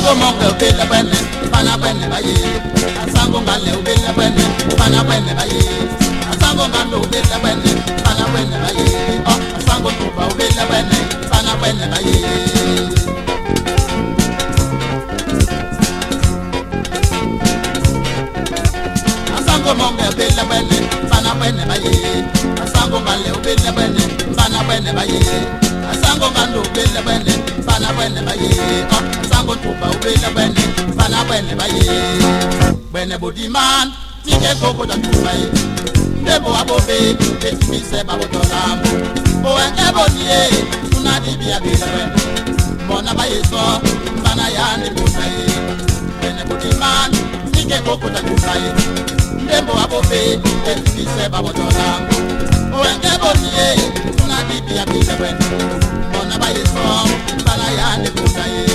Asango monga ubela bene, bana bene baye. Asango ngale ubela bene, bana bene baye. Asango ngalo ubela bene, bana bene baye. Oh, asango tuba ubela bene, bana bene baye. Asango monga ubela bene, bana bene baye. Asango ngale ubela bene, bana bene baye. Asango ngalo ubela bene, bana bene baye. Oh, asango tuba ubela bene, bana bene baye. Bene bodiman, tike koko da tubaye. Debo abobe, etimise babo tolambo. Oenge bodie, tunadi biya bene. Bona baye so, bana yandi bonaye. Bene bodiman, tike koko da tubaye. Debo abobe, etimise babo tolambo. Oenge bodie, tunadi biya bene. Bona baye so, bana yandi bonaye.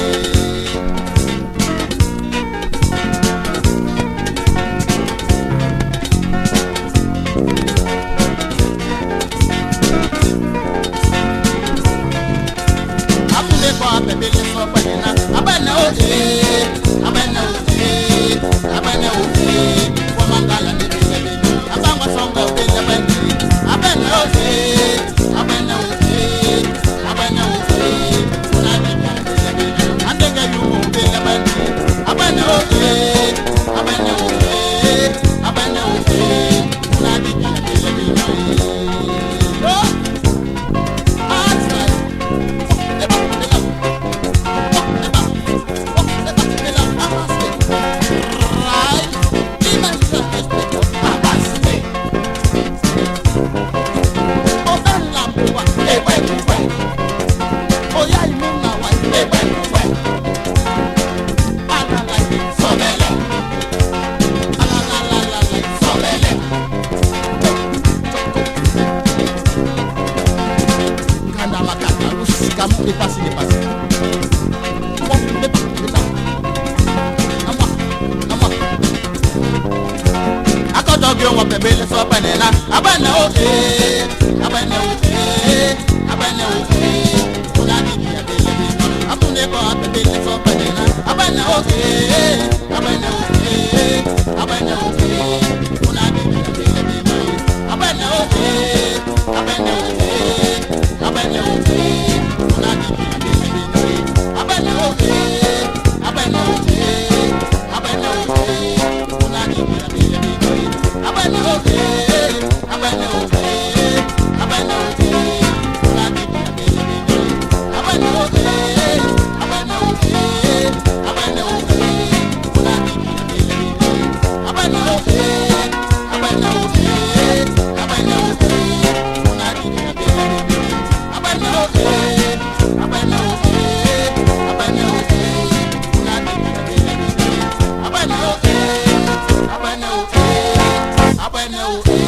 I know.